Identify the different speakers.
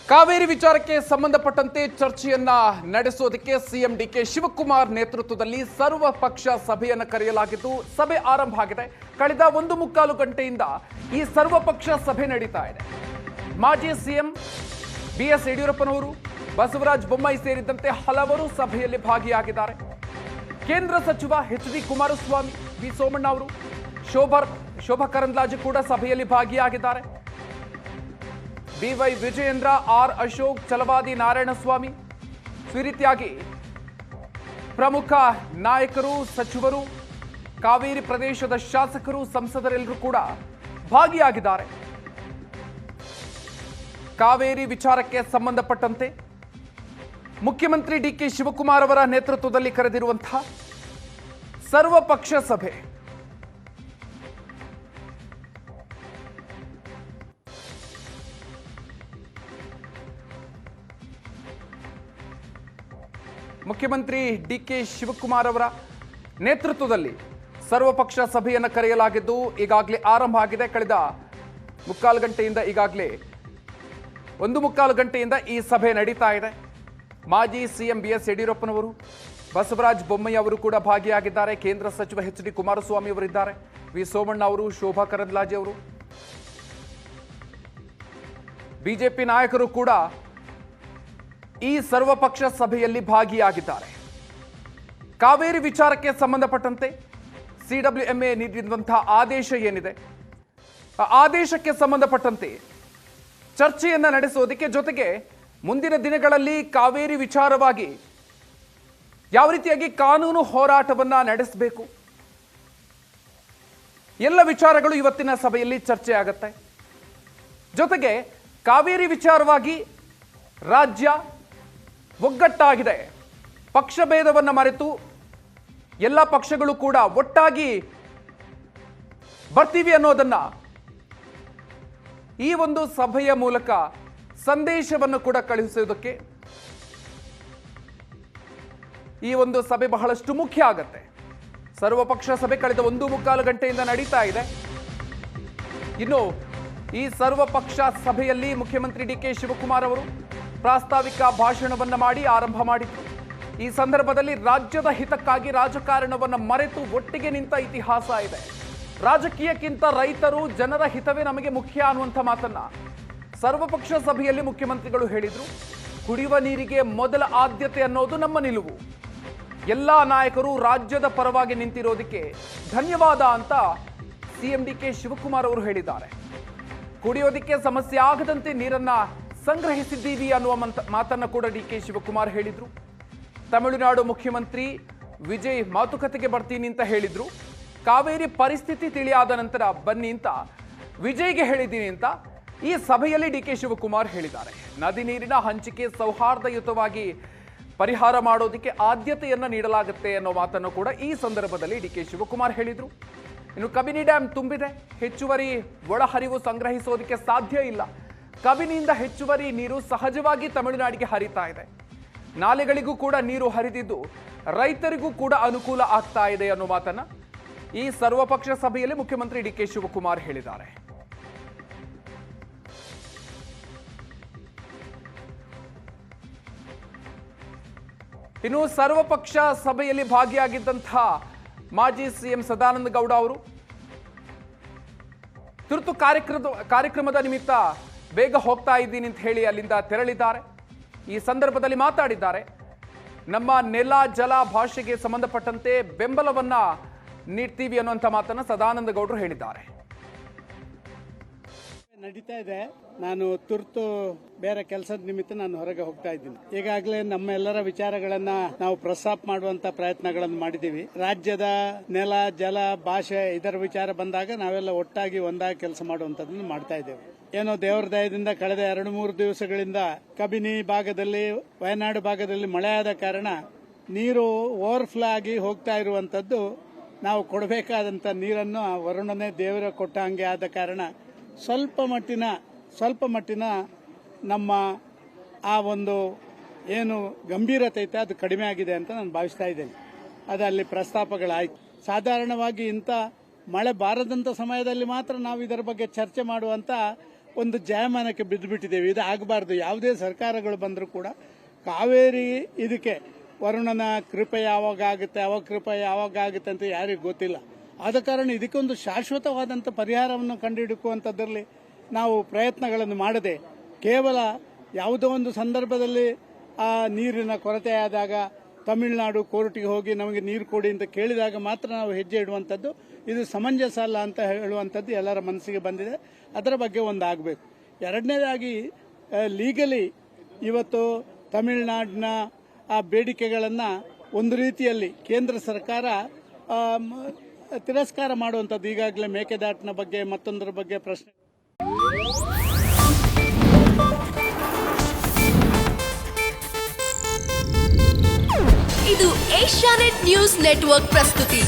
Speaker 1: ಕಾವೇರಿ ವಿಚಾರಕ್ಕೆ ಸಂಬಂಧಪಟ್ಟಂತೆ ಚರ್ಚೆಯನ್ನ ನಡೆಸೋದಕ್ಕೆ ಸಿಎಂ ಡಿಕೆ ಶಿವಕುಮಾರ್ ನೇತೃತ್ವದಲ್ಲಿ ಸರ್ವ ಪಕ್ಷ ಸಭೆಯನ್ನು ಕರೆಯಲಾಗಿದ್ದು ಸಭೆ ಆರಂಭ ಆಗಿದೆ. ಕಳೆದ 1.25 ಗಂಟೆಯಿಂದ ಈ ಸರ್ವ ಪಕ್ಷ ಸಭೆ ನಡೀತಾ ಇದೆ. ಮಾಜಿ ಸಿಎಂ ಬಿಎಸ್ ಯಡಿಯೂರಪ್ಪನವರು, ಬಸವರಾಜ ಬೊಮ್ಮಾಯಿ ಸೇರಿದಂತೆ ಹಲವರು ಸಭೆಯಲ್ಲಿ ಭಾಗಿಯಾಗಿದ್ದಾರೆ. ಕೇಂದ್ರ ಸಚಿವ H D Kumaraswamy, V Somanna ಅವರು, ಶೋಭಾ ಕರಂದ್ಲಾಜೆ ಕೂಡ ಸಭೆಯಲ್ಲಿ ಭಾಗಿಯಾಗಿದ್ದಾರೆ. ಬಿವೈ ವಿಜಯೇಂದ್ರ, ಆರ್ ಅಶೋಕ್, ಛಲವಾದಿ ನಾರಾಯಣಸ್ವಾಮಿ, ಈ ರೀತಿಯಾಗಿ ಪ್ರಮುಖ ನಾಯಕರು, ಸಚಿವರು, ಕಾವೇರಿ ಪ್ರದೇಶದ ಶಾಸಕರು, ಸಂಸದರೆಲ್ಲರೂ ಕೂಡ ಭಾಗಿಯಾಗಿದ್ದಾರೆ. ಕಾವೇರಿ ವಿಚಾರಕ್ಕೆ ಸಂಬಂಧಪಟ್ಟಂತೆ ಮುಖ್ಯಮಂತ್ರಿ ಡಿಕೆ ಶಿವಕುಮಾರ್ ಅವರ ನೇತೃತ್ವದಲ್ಲಿ ಕರೆದಿರುವಂತಹ ಸರ್ವಪಕ್ಷ ಸಭೆ ಮುಖ್ಯಮಂತ್ರಿ ಡಿಕೆ ಶಿವಕುಮಾರ್ ಅವರ ನೇತೃತ್ವದಲ್ಲಿ ಸರ್ವಪಕ್ಷ ಸಭೆಯನ್ನು ಕರೆಯಲಾಗಿದ್ದು ಈಗಾಗಲೇ ಆರಂಭ ಆಗಿದೆ. ಕಳೆದ 1.25 ಗಂಟೆಯಿಂದ ಈಗಾಗಲೇ 1.25 ಗಂಟೆಯಿಂದ ಈ ಸಭೆ ನಡೀತಾ ಇದೆ. ಮಾಜಿ ಸಿಎಂ ಬಿಎಸ್ ಯಡಿಯೂರಪ್ಪನವರು, ಬಸವರಾಜ ಬೊಮ್ಮಾಯಿ ಅವರು ಕೂಡ ಭಾಗಿಯಾಗಿದ್ದಾರೆ. ಕೇಂದ್ರ ಸಚಿವ ಎಚ್ ಡಿ ಕುಮಾರಸ್ವಾಮಿ ಅವರಿದ್ದಾರೆ. ವಿ ಸೋಮಣ್ಣ ಅವರು, ಶೋಭಾ ಕರಂದ್ಲಾಜೆ ಅವರು, ಬಿಜೆಪಿ ನಾಯಕರು ಕೂಡ ಈ ಸರ್ವಪಕ್ಷ ಸಭೆಯಲ್ಲಿ ಭಾಗಿಯಾಗಿದ್ದಾರೆ. ಕಾವೇರಿ ವಿಚಾರಕ್ಕೆ ಸಂಬಂಧಪಟ್ಟಂತೆ ಸಿಡಬ್ಲ್ಯೂಎಂಎ ನೀಡಿರುವಂತಹ ಆದೇಶ ಏನಿದೆ, ಆ ಆದೇಶಕ್ಕೆ ಸಂಬಂಧಪಟ್ಟಂತೆ ಚರ್ಚೆಯನ್ನ ನಡೆಸೋದಕ್ಕೆ, ಜೊತೆಗೆ ಮುಂದಿನ ದಿನಗಳಲ್ಲಿ ಕಾವೇರಿ ವಿಚಾರವಾಗಿ ಯಾವ ರೀತಿಯಾಗಿ ಕಾನೂನು ಹೋರಾಟವನ್ನ ನಡೆಸಬೇಕು, ಎಲ್ಲ ವಿಚಾರಗಳು ಇವತ್ತಿನ ಸಭೆಯಲ್ಲಿ ಚರ್ಚೆ ಆಗುತ್ತೆ. ಜೊತೆಗೆ ಕಾವೇರಿ ವಿಚಾರವಾಗಿ ರಾಜ್ಯ ಒಗ್ಗಟ್ಟಾಗಿದೆ, ಪಕ್ಷಭೇದವನ್ನು ಮರೆತು ಎಲ್ಲ ಪಕ್ಷಗಳು ಕೂಡ ಒಟ್ಟಾಗಿ ಬರ್ತೀವಿ ಅನ್ನೋದನ್ನ ಈ ಒಂದು ಸಭೆಯ ಮೂಲಕ ಸಂದೇಶವನ್ನು ಕೂಡ ಕಳುಹಿಸುವುದಕ್ಕೆ ಈ ಒಂದು ಸಭೆ ಬಹಳಷ್ಟು ಮುಖ್ಯ ಆಗತ್ತೆ. ಸರ್ವಪಕ್ಷ ಸಭೆ ಕಳೆದ 1.25 ಗಂಟೆಯಿಂದ ನಡೀತಾ ಇದೆ. ಇನ್ನು ಈ ಸರ್ವಪಕ್ಷ ಸಭೆಯಲ್ಲಿ ಮುಖ್ಯಮಂತ್ರಿ ಡಿಕೆ ಶಿವಕುಮಾರ್ ಅವರು ಪ್ರಾಸ್ತಾವಿಕ ಭಾಷಣವನ್ನ ಮಾಡಿ ಆರಂಭ ಮಾಡಿದ್ರು. ಈ ಸಂದರ್ಭದಲ್ಲಿ ರಾಜ್ಯದ ಹಿತಕ್ಕಾಗಿ ರಾಜಕಾರಣವನ್ನು ಮರೆತು ಒಟ್ಟಿಗೆ ನಿಂತ ಇತಿಹಾಸ ಇದೆ. ರಾಜಕೀಯಕ್ಕಿಂತ ರೈತರು, ಜನರ ಹಿತವೇ ನಮಗೆ ಮುಖ್ಯ ಅನ್ನುವಂಥ ಮಾತನ್ನ ಸರ್ವಪಕ್ಷ ಸಭೆಯಲ್ಲಿ ಮುಖ್ಯಮಂತ್ರಿಗಳು ಹೇಳಿದ್ರು. ಕುಡಿಯುವ ನೀರಿಗೆ ಮೊದಲ ಆದ್ಯತೆ ಅನ್ನೋದು ನಮ್ಮ ನಿಲುವು. ಎಲ್ಲಾ ನಾಯಕರು ರಾಜ್ಯದ ಪರವಾಗಿ ನಿಂತಿರೋದಕ್ಕೆ ಧನ್ಯವಾದ ಅಂತ ಸಿಎಂ ಡಿಕೆ ಶಿವಕುಮಾರ್ ಅವರು ಹೇಳಿದ್ದಾರೆ. ಕುಡಿಯೋದಕ್ಕೆ ಸಮಸ್ಯೆ ಆಗದಂತೆ ನೀರನ್ನ ಸಂಗ್ರಹಿಸಿದ್ದೀವಿ ಅನ್ನುವ ಮಾತನ್ನ ಕೂಡ ಡಿಕೆ ಶಿವಕುಮಾರ್ ಹೇಳಿದ್ರು. ತಮಿಳುನಾಡು ಮುಖ್ಯಮಂತ್ರಿ ವಿಜಯ್ ಮಾತುಕತೆಗೆ ಬರ್ತೀನಿ ಅಂತ ಹೇಳಿದ್ರು. ಕಾವೇರಿ ಪರಿಸ್ಥಿತಿ ತಿಳಿಯಾದ ನಂತರ ಬನ್ನಿ ಅಂತ ವಿಜಯ್ಗೆ ಹೇಳಿದ್ದೀನಿ ಅಂತ ಈ ಸಭೆಯಲ್ಲಿ ಡಿಕೆ ಶಿವಕುಮಾರ್ ಹೇಳಿದ್ದಾರೆ. ನದಿ ನೀರಿನ ಹಂಚಿಕೆ ಸೌಹಾರ್ದಯುತವಾಗಿ ಪರಿಹಾರ ಮಾಡೋದಕ್ಕೆ ಆದ್ಯತೆಯನ್ನ ನೀಡಲಾಗುತ್ತೆ ಅನ್ನೋ ಮಾತನ್ನು ಕೂಡ ಈ ಸಂದರ್ಭದಲ್ಲಿ ಡಿಕೆ ಶಿವಕುಮಾರ್ ಹೇಳಿದ್ರು. ಇನ್ನು ಕಬಿನಿ ಡ್ಯಾಮ್ ತುಂಬಿದೆ, ಹೆಚ್ಚುವರಿ ಒಳಹರಿವು ಸಂಗ್ರಹಿಸೋದಕ್ಕೆ ಸಾಧ್ಯ ಇಲ್ಲ. ಕಬಿನಿಯಿಂದ ಹೆಚ್ಚುವರಿ ನೀರು ಸಹಜವಾಗಿ ತಮಿಳುನಾಡಿಗೆ ಹರಿತಾ ಇದೆ. ನಾಲೆಗಳಿಗೂ ಕೂಡ ನೀರು ಹರಿದಿದ್ದು ರೈತರಿಗೂ ಕೂಡ ಅನುಕೂಲ ಆಗ್ತಾ ಇದೆ ಅನ್ನೋ ಮಾತನ್ನ ಈ ಸರ್ವಪಕ್ಷ ಸಭೆಯಲ್ಲಿ ಮುಖ್ಯಮಂತ್ರಿ ಡಿಕೆ ಶಿವಕುಮಾರ್ ಹೇಳಿದ್ದಾರೆ. ಇನ್ನು ಸರ್ವಪಕ್ಷ ಸಭೆಯಲ್ಲಿ ಭಾಗಿಯಾಗಿದ್ದಂತಹ ಮಾಜಿ ಸಿಎಂ ಸದಾನಂದ ಗೌಡ ಅವರು ತುರ್ತು ಕಾರ್ಯಕ್ರಮದ ನಿಮಿತ್ತ ಬೇಗ ಹೋಗ್ತಾ ಇದ್ದೀನಿ ಅಂತ ಹೇಳಿ ಅಲ್ಲಿಂದ ತೆರಳಿದ್ದಾರೆ. ಈ ಸಂದರ್ಭದಲ್ಲಿ ಮಾತಾಡಿದ್ದಾರೆ. ನಮ್ಮ ನೆಲ, ಜಲ, ಭಾಷೆಗೆ ಸಂಬಂಧಪಟ್ಟಂತೆ ಬೆಂಬಲವನ್ನ ನೀಡ್ತೀವಿ ಅನ್ನುವಂಥ ಮಾತನ್ನ ಸದಾನಂದ ಗೌಡರು ಹೇಳಿದ್ದಾರೆ.
Speaker 2: ನಡೀತಾ ಇದೆ. ನಾನು ತುರ್ತು ಬೇರೆ ಕೆಲಸದ ನಿಮಿತ್ತ ನಾನು ಹೊರಗೆ ಹೋಗ್ತಾ ಇದ್ದೀನಿ. ಈಗಾಗಲೇ ನಮ್ಮೆಲ್ಲರ ವಿಚಾರಗಳನ್ನ ನಾವು ಪ್ರಸ್ತಾಪ ಮಾಡುವಂತ ಪ್ರಯತ್ನಗಳನ್ನು ಮಾಡಿದ್ದೀವಿ. ರಾಜ್ಯದ ನೆಲ, ಜಲ, ಭಾಷೆ ಇದರ ವಿಚಾರ ಬಂದಾಗ ನಾವೆಲ್ಲ ಒಟ್ಟಾಗಿ ಒಂದಾಗಿ ಕೆಲಸ ಮಾಡುವಂತದನ್ನು ಮಾಡ್ತಾ ಇದ್ದೇವೆ. ಏನೋ ದೇವರ ದಯದಿಂದ ಕಳೆದ 2-3 ದಿವಸಗಳಿಂದ ಕಬಿನಿ ಭಾಗದಲ್ಲಿ, ವಯನಾಡು ಭಾಗದಲ್ಲಿ ಮಳೆಯಾದ ಕಾರಣ ನೀರು ಓವರ್ಫ್ಲೋ ಆಗಿ ಹೋಗ್ತಾ ಇರುವಂತದ್ದು, ನಾವು ಕೊಡಬೇಕಾದಂತ ನೀರನ್ನು ವರುಣನೇ ದೇವರ ಕೊಟ್ಟ ಹಂಗೆ ಆದ ಕಾರಣ ಸ್ವಲ್ಪ ಮಟ್ಟಿನ ನಮ್ಮ ಆ ಒಂದು ಏನು ಗಂಭೀರತೆ ಐತೆ ಅದು ಕಡಿಮೆ ಆಗಿದೆ ಅಂತ ನಾನು ಭಾವಿಸ್ತಾ ಇದ್ದೇನೆ. ಅದು ಅಲ್ಲಿ ಪ್ರಸ್ತಾಪಗಳಾಯ್ತು. ಸಾಧಾರಣವಾಗಿ ಇಂಥ ಮಳೆ ಬಾರದಂತ ಸಮಯದಲ್ಲಿ ಮಾತ್ರ ನಾವು ಇದರ ಬಗ್ಗೆ ಚರ್ಚೆ ಮಾಡುವಂತ ಒಂದು ಜಾಯಮಾನಕ್ಕೆ ಬಿದ್ದುಬಿಟ್ಟಿದ್ದೇವೆ. ಇದು ಆಗಬಾರ್ದು. ಯಾವುದೇ ಸರ್ಕಾರಗಳು ಬಂದರೂ ಕೂಡ ಕಾವೇರಿ ಇದಕ್ಕೆ ವರುಣನ ಕೃಪೆ ಯಾವಾಗ ಆಗುತ್ತೆ, ಅವಕೃಪೆ ಯಾವಾಗ ಆಗುತ್ತೆ ಅಂತ ಯಾರಿಗೂ ಗೊತ್ತಿಲ್ಲ. ಆದ ಕಾರಣ ಇದಕ್ಕೊಂದು ಶಾಶ್ವತವಾದಂಥ ಪರಿಹಾರವನ್ನು ಕಂಡುಹಿಡುಕುವಂಥದ್ರಲ್ಲಿ ನಾವು ಪ್ರಯತ್ನಗಳನ್ನು ಮಾಡದೆ ಕೇವಲ ಯಾವುದೋ ಒಂದು ಸಂದರ್ಭದಲ್ಲಿ ಆ ನೀರಿನ ಕೊರತೆ ಆದಾಗ ತಮಿಳುನಾಡು ಕೋರ್ಟಿಗೆ ಹೋಗಿ ನಮಗೆ ನೀರು ಕೊಡಿ ಅಂತ ಕೇಳಿದಾಗ ಮಾತ್ರ ನಾವು ಹೆಜ್ಜೆ ಇಡುವಂಥದ್ದು ಇದು ಸಮಂಜಸ ಅಲ್ಲ ಅಂತ ಹೇಳುವಂಥದ್ದು ಎಲ್ಲರ ಮನಸ್ಸಿಗೆ ಬಂದಿದೆ. ಅದರ ಬಗ್ಗೆ ಒಂದು ಆಗಬೇಕು. ಎರಡನೇದಾಗಿ ಲೀಗಲಿ ಇವತ್ತು ತಮಿಳುನಾಡಿನ ಆ ಬೇಡಿಕೆಗಳನ್ನು ಒಂದು ರೀತಿಯಲ್ಲಿ ಕೇಂದ್ರ ಸರ್ಕಾರ ತಿರಸ್ಕಾರ ಮಾಡುವಂಥದ್ದು. ಈಗಾಗಲೇ ಮೇಕೆದಾಟಿನ ಬಗ್ಗೆ ಮತ್ತೊಂದರ ಬಗ್ಗೆ ಪ್ರಶ್ನೆ.
Speaker 3: ಇದು ಏಷ್ಯಾನೆಟ್ ನ್ಯೂಸ್ ನೆಟ್ವರ್ಕ್ ಪ್ರಸ್ತುತಿ.